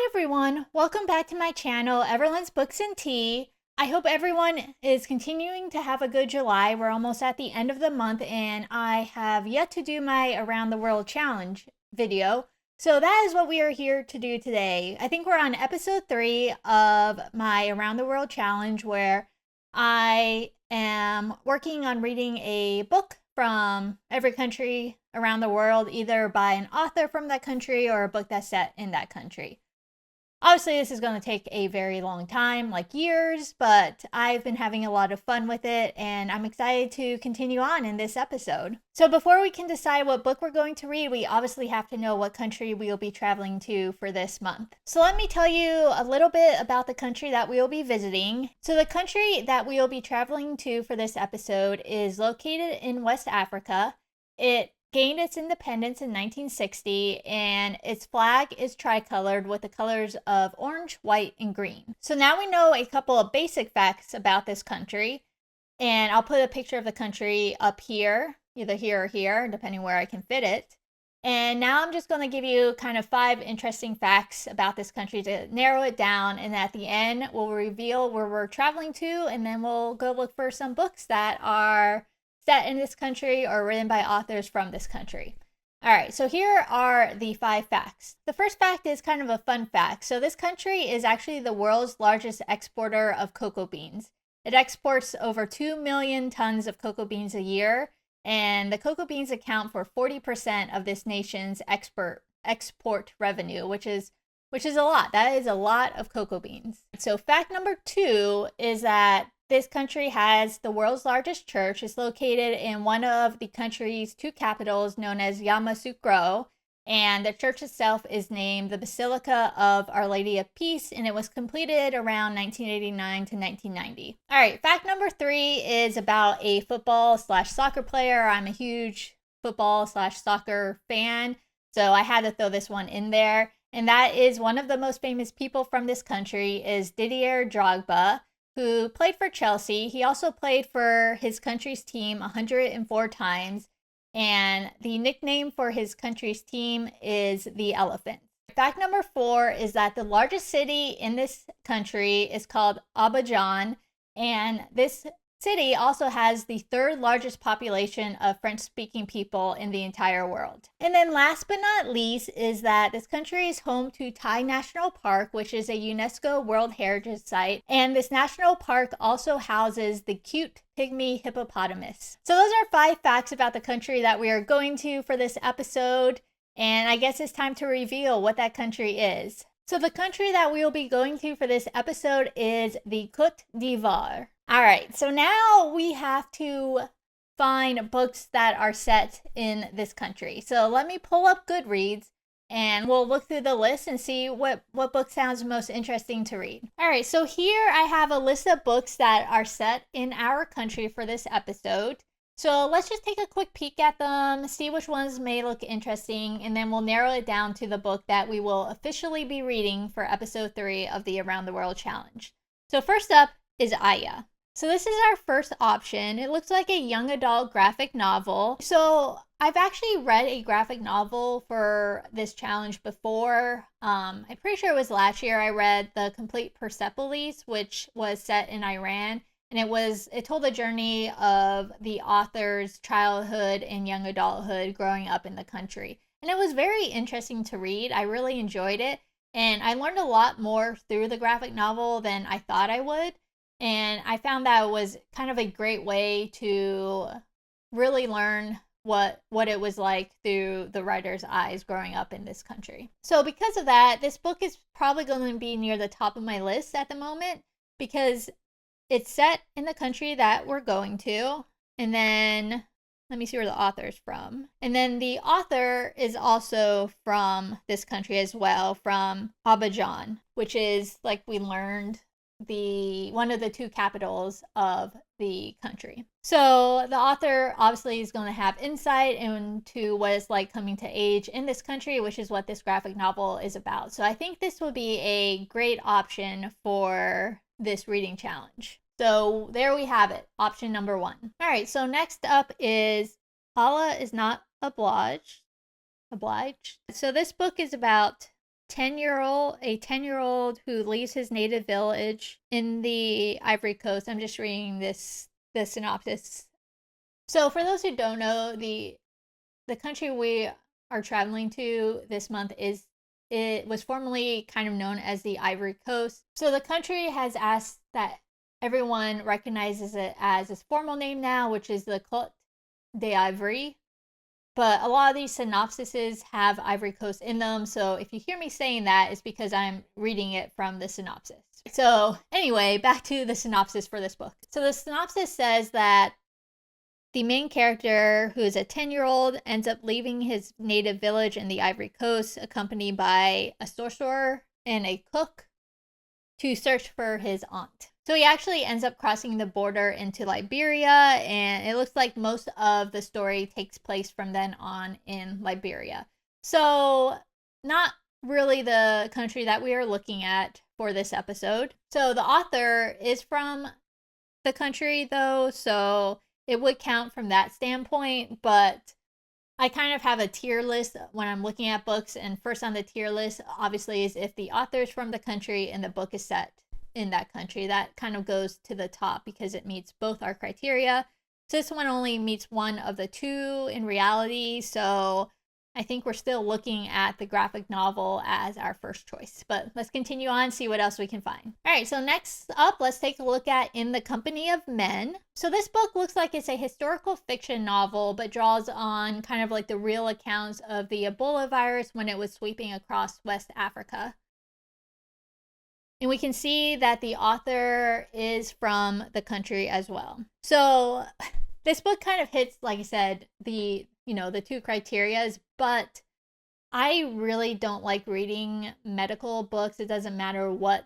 everyone, welcome back to my channel, Everlynn's Books and Tea. I hope everyone is continuing to have a good July. We're almost at the end of the month and I have yet to do my Around the World Challenge video. So that is what we are here to do today. I think we're on episode 3 of my Around the World Challenge, where I am working on reading a book from every country around the world, either by an author from that country or a book that's set in that country. Obviously, this is going to take a very long time, like years, but I've been having a lot of fun with it, and I'm excited to continue on in this episode. So before we can decide what book we're going to read, we obviously have to know what country we will be traveling to for this month. So let me tell you a little bit about the country that we will be visiting. So the country that we will be traveling to for this episode is located in West Africa. It gained its independence in 1960, and its flag is tricolored with the colors of orange, white, and green. So now we know a couple of basic facts about this country, and I'll put a picture of the country up here, either here or here, depending where I can fit it. And now I'm just going to give you kind of 5 interesting facts about this country to narrow it down, and at the end we'll reveal where we're traveling to, and then we'll go look for some books that are set in this country or written by authors from this country. All right, so here are the 5 facts. The first fact is kind of a fun fact. So this country is actually the world's largest exporter of cocoa beans. It exports over 2 million tons of cocoa beans a year, and the cocoa beans account for 40% of this nation's export revenue, which is a lot. That is a lot of cocoa beans. So fact number 2 is that this country has the world's largest church. It's located in one of the country's 2 capitals, known as Yamoussoukro, and the church itself is named the Basilica of Our Lady of Peace, and it was completed around 1989 to 1990. All right, fact number 3 is about a football/soccer player. I'm a huge football/soccer fan, so I had to throw this one in there. And that is one of the most famous people from this country is Didier Drogba, who played for Chelsea. He also played for his country's team 104 times, and the nickname for his country's team is the Elephant. Fact number 4 is that the largest city in this country is called Abidjan, and this city also has the 3rd largest population of French-speaking people in the entire world. And then last but not least is that this country is home to Thai National Park, which is a UNESCO World Heritage Site. And this national park also houses the cute pygmy hippopotamus. So those are 5 facts about the country that we are going to for this episode. And I guess it's time to reveal what that country is. So the country that we will be going to for this episode is the Côte d'Ivoire. All right, so now we have to find books that are set in this country. So let me pull up Goodreads and we'll look through the list and see what book sounds most interesting to read. All right, so here I have a list of books that are set in our country for this episode. So let's just take a quick peek at them, see which ones may look interesting, and then we'll narrow it down to the book that we will officially be reading for episode 3 of the Around the World Challenge. So first up is Aya. So this is our first option. It looks like a young adult graphic novel. So I've actually read a graphic novel for this challenge before. I'm pretty sure it was last year I read The Complete Persepolis, which was set in Iran. And it told the journey of the author's childhood and young adulthood growing up in the country. And it was very interesting to read. I really enjoyed it. And I learned a lot more through the graphic novel than I thought I would. And I found that it was kind of a great way to really learn what it was like through the writer's eyes growing up in this country. So because of that, this book is probably going to be near the top of my list at the moment because it's set in the country that we're going to. And then let me see where the author's from. And then the author is also from this country as well, from Abidjan, which is, like we learned, one of the 2 capitals of the country. So the author obviously is going to have insight into what it's like coming to age in this country, which is what this graphic novel is about. So I think this would be a great option for this reading challenge. So there we have it, option number 1. All right, so next up is Allah is Not Obliged. So this book is about a 10-year-old who leaves his native village in the Ivory Coast. I'm just reading the synopsis. So for those who don't know, the country we are traveling to this month it was formerly kind of known as the Ivory Coast. So the country has asked that everyone recognizes it as its formal name now, which is the Côte d'Ivoire. But a lot of these synopsises have Ivory Coast in them. So if you hear me saying that, it's because I'm reading it from the synopsis. So anyway, back to the synopsis for this book. So the synopsis says that the main character, who is a 10-year-old, ends up leaving his native village in the Ivory Coast, accompanied by a sorcerer and a cook, to search for his aunt. So he actually ends up crossing the border into Liberia, and it looks like most of the story takes place from then on in Liberia. So not really the country that we are looking at for this episode. So the author is from the country, though, so it would count from that standpoint, but I kind of have a tier list when I'm looking at books, and first on the tier list, obviously, is if the author is from the country and the book is set in that country. That kind of goes to the top because it meets both our criteria. So this one only meets one of the two in reality, so I think we're still looking at the graphic novel as our first choice. But let's continue on, see what else we can find. All right, so next up, let's take a look at In the Company of Men. So this book looks like it's a historical fiction novel, but draws on kind of like the real accounts of the Ebola virus when it was sweeping across West Africa. And we can see that the author is from the country as well. So this book kind of hits, like I said, the two criterias, but I really don't like reading medical books. It doesn't matter what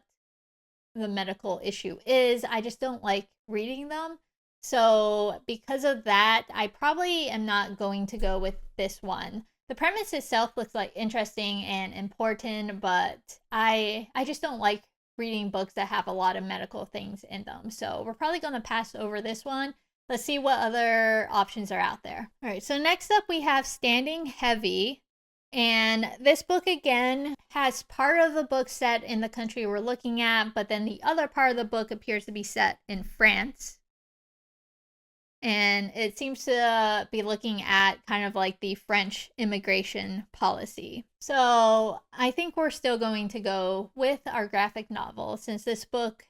the medical issue is. I just don't like reading them. So because of that, I probably am not going to go with this one. The premise itself looks like interesting and important, but I just don't like reading books that have a lot of medical things in them. So we're probably going to pass over this one. Let's see what other options are out there. All right, so next up we have Standing Heavy. And this book, again, has part of the book set in the country we're looking at, but then the other part of the book appears to be set in France. And it seems to be looking at kind of like the French immigration policy. So I think we're still going to go with our graphic novel, since this book,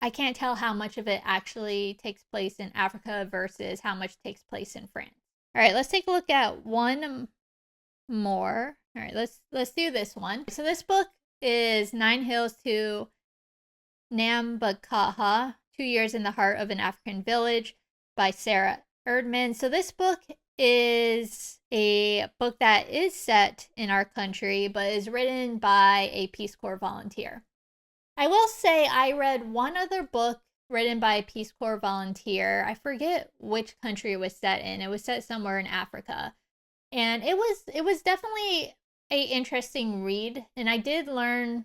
I can't tell how much of it actually takes place in Africa versus how much takes place in France. All right, let's take a look at one more. All right, let's do this one. So this book is 9 Hills to Nambakaha, 2 Years in the Heart of an African Village by Sarah Erdman. So this book is a book that is set in our country, but is written by a Peace Corps volunteer. I will say I read one other book written by a Peace Corps volunteer. I forget which country it was set in. It was set somewhere in Africa. And it was definitely an interesting read. And I did learn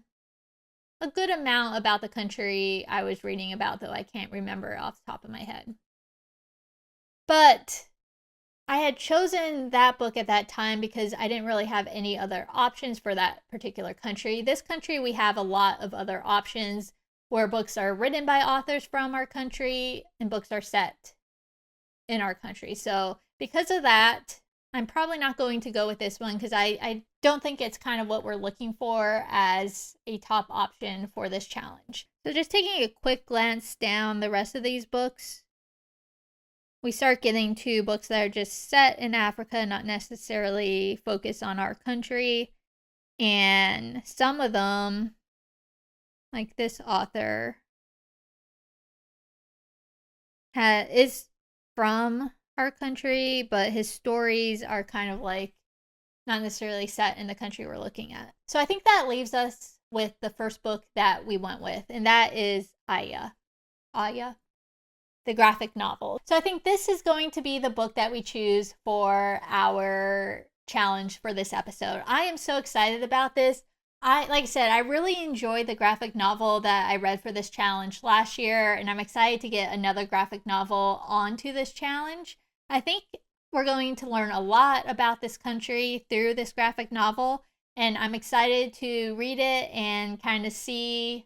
a good amount about the country I was reading about, though I can't remember off the top of my head. But I had chosen that book at that time because I didn't really have any other options for that particular country. This country, we have a lot of other options where books are written by authors from our country and books are set in our country. So because of that, I'm probably not going to go with this one because I don't think it's kind of what we're looking for as a top option for this challenge. So just taking a quick glance down the rest of these books, we start getting to books that are just set in Africa, not necessarily focused on our country. And some of them, like this author, is from our country, but his stories are kind of like not necessarily set in the country we're looking at. So I think that leaves us with the first book that we went with, and that is Aya, the graphic novel. So I think this is going to be the book that we choose for our challenge for this episode. I am so excited about this. Like I said, I really enjoyed the graphic novel that I read for this challenge last year, and I'm excited to get another graphic novel onto this challenge. I think we're going to learn a lot about this country through this graphic novel, and I'm excited to read it and kind of see,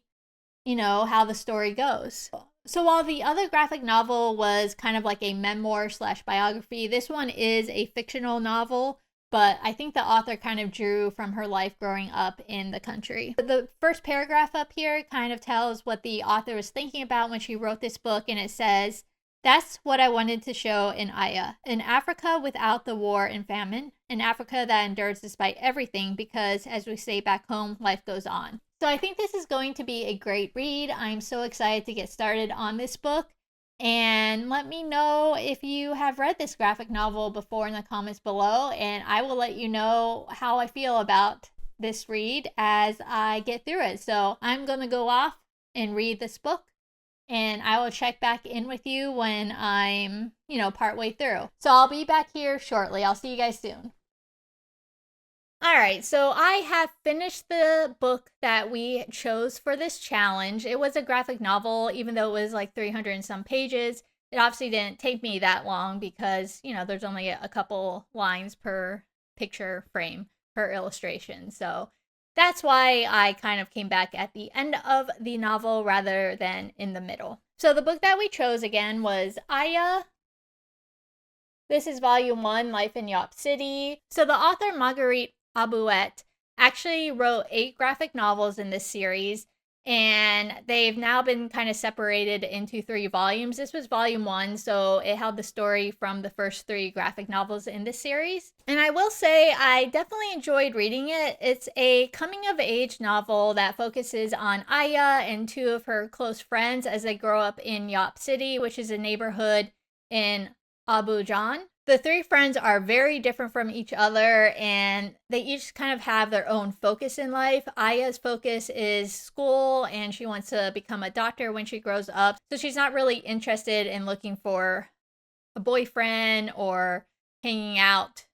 how the story goes. So while the other graphic novel was kind of like a memoir slash biography, this one is a fictional novel, but I think the author kind of drew from her life growing up in the country. The first paragraph up here kind of tells what the author was thinking about when she wrote this book, and it says, "That's what I wanted to show in Aya, an Africa without the war and famine, an Africa that endures despite everything because, as we say back home, life goes on." So I think this is going to be a great read. I'm so excited to get started on this book. And let me know if you have read this graphic novel before in the comments below, and I will let you know how I feel about this read as I get through it. So I'm going to go off and read this book, and I will check back in with you when I'm, partway through. So I'll be back here shortly. I'll see you guys soon. All right, so I have finished the book that we chose for this challenge. It was a graphic novel, even though it was like 300 and some pages. It obviously didn't take me that long because, there's only a couple lines per picture frame per illustration. So that's why I kind of came back at the end of the novel rather than in the middle. So the book that we chose again was Aya. This is volume 1, Life in Yop City. So the author Marguerite Abouet actually wrote 8 graphic novels in this series, and they've now been kind of separated into 3 volumes. This was volume 1, so it held the story from the first 3 graphic novels in this series. And I will say I definitely enjoyed reading it. It's a coming-of-age novel that focuses on Aya and 2 of her close friends as they grow up in Yop City, which is a neighborhood in Abidjan. The 3 friends are very different from each other, and they each kind of have their own focus in life. Aya's focus is school, and she wants to become a doctor when she grows up. So she's not really interested in looking for a boyfriend or hanging out,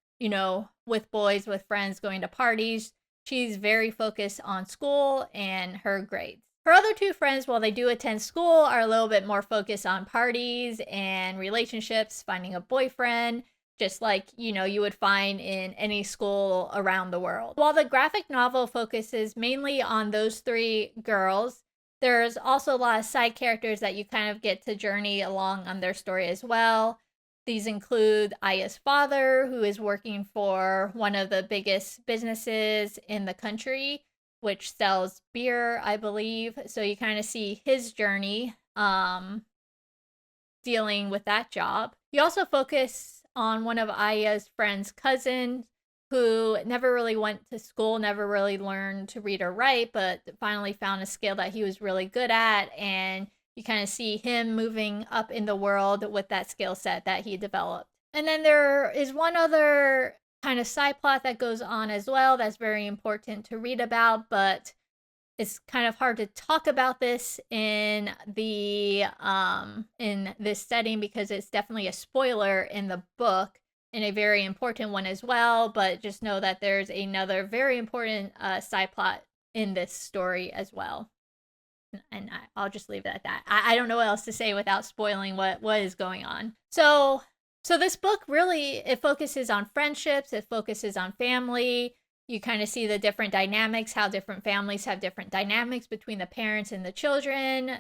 with boys, with friends, going to parties. She's very focused on school and her grades. Her other 2 friends, while they do attend school, are a little bit more focused on parties and relationships, finding a boyfriend, just like, you would find in any school around the world. While the graphic novel focuses mainly on those 3 girls, there's also a lot of side characters that you kind of get to journey along on their story as well. These include Aya's father, who is working for one of the biggest businesses in the country, which sells beer, I believe. So you kind of see his journey dealing with that job. You also focus on one of Aya's friend's cousins, who never really went to school, never really learned to read or write, but finally found a skill that he was really good at. And you kind of see him moving up in the world with that skill set that he developed. And then there is one other kind of side plot that goes on as well that's very important to read about, but it's kind of hard to talk about this in the in this setting because it's definitely a spoiler in the book and a very important one as well. But just know that there's another very important side plot in this story as well. And I'll just leave it at that. I don't know what else to say without spoiling what is going on. So this book really, it focuses on friendships, it focuses on family. You kind of see the different dynamics, how different families have different dynamics between the parents and the children,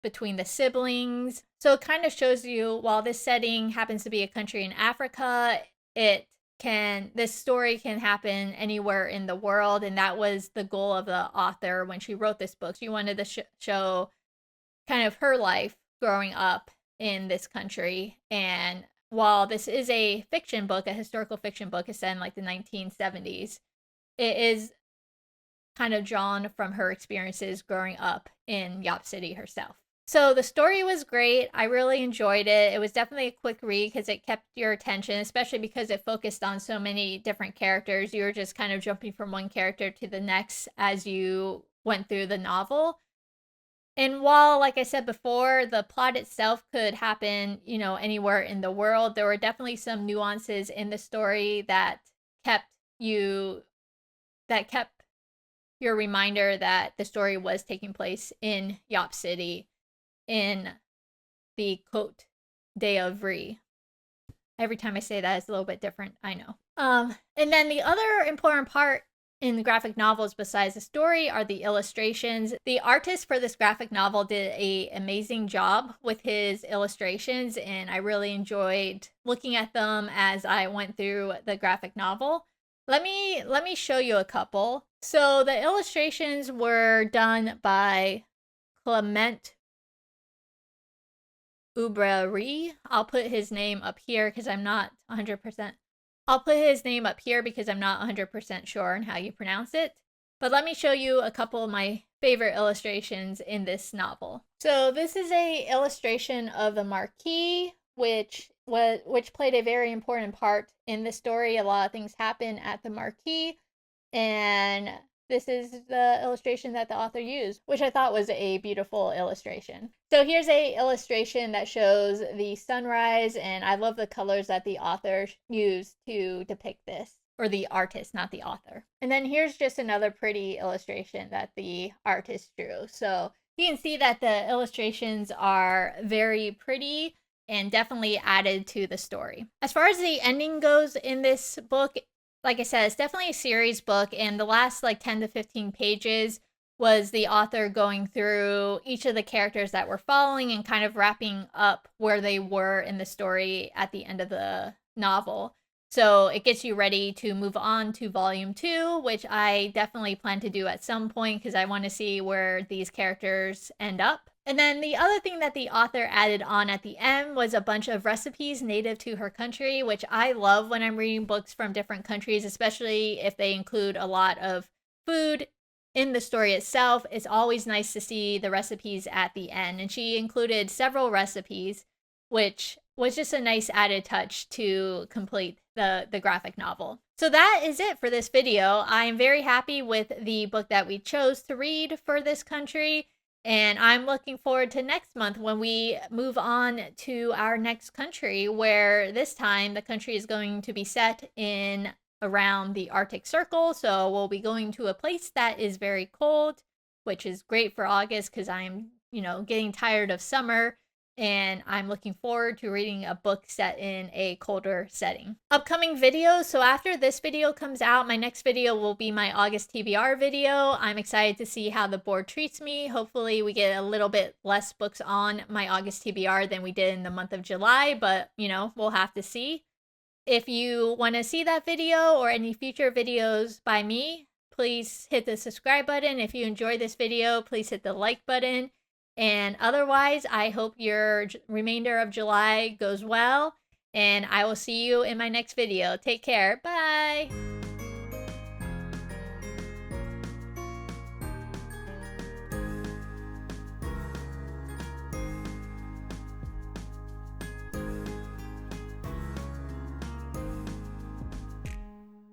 between the siblings. So it kind of shows you, while this setting happens to be a country in Africa, this story can happen anywhere in the world, and that was the goal of the author when she wrote this book. She wanted to show kind of her life growing up in this country. And while this is a fiction book, a historical fiction book, it's set in like the 1970s, it is kind of drawn from her experiences growing up in Yop City herself. So the story was great. I really enjoyed it. It was definitely a quick read because it kept your attention, especially because it focused on so many different characters. You were just kind of jumping from one character to the next as you went through the novel. And while, like I said before, the plot itself could happen, anywhere in the world, there were definitely some nuances in the story that kept your reminder that the story was taking place in Yop City, in the Côte d'Ivoire. Every time I say that, it's a little bit different, I know. And then the other important part in the graphic novels besides the story are the illustrations. The artist for this graphic novel did an amazing job with his illustrations, and I really enjoyed looking at them as I went through the graphic novel. Let me show you a couple. So the illustrations were done by Clement Ubrary. I'll put his name up here because I'm not 100%. I'll put his name up here because I'm not 100% sure on how you pronounce it. But let me show you a couple of my favorite illustrations in this novel. So this is a illustration of the Marquis, which played a very important part in the story. A lot of things happen at the Marquis, and this is the illustration that the author used, which I thought was a beautiful illustration. So here's a illustration that shows the sunrise, and I love the colors that the author used to depict this, or the artist, not the author. And then here's just another pretty illustration that the artist drew. So you can see that the illustrations are very pretty and definitely added to the story. As far as the ending goes in this book, like I said, it's definitely a series book, and the last like 10 to 15 pages was the author going through each of the characters that we're following and kind of wrapping up where they were in the story at the end of the novel. So it gets you ready to move on to volume 2, which I definitely plan to do at some point because I want to see where these characters end up. And then the other thing that the author added on at the end was a bunch of recipes native to her country, which I love when I'm reading books from different countries, especially if they include a lot of food in the story itself. It's always nice to see the recipes at the end. And she included several recipes, which was just a nice added touch to complete the graphic novel. So that is it for this video. I'm very happy with the book that we chose to read for this country. And I'm looking forward to next month when we move on to our next country, where this time the country is going to be set in around the Arctic Circle. So we'll be going to a place that is very cold, which is great for August because I'm, getting tired of summer. And I'm looking forward to reading a book set in a colder setting. Upcoming videos. So after this video comes out, my next video will be my August TBR video. I'm excited to see how the board treats me. Hopefully we get a little bit less books on my August TBR than we did in the month of July, but we'll have to see. If you want to see that video or any future videos by me, please hit the subscribe button. If you enjoyed this video, please hit the like button. And otherwise, I hope your remainder of July goes well, and I will see you in my next video. Take care. Bye.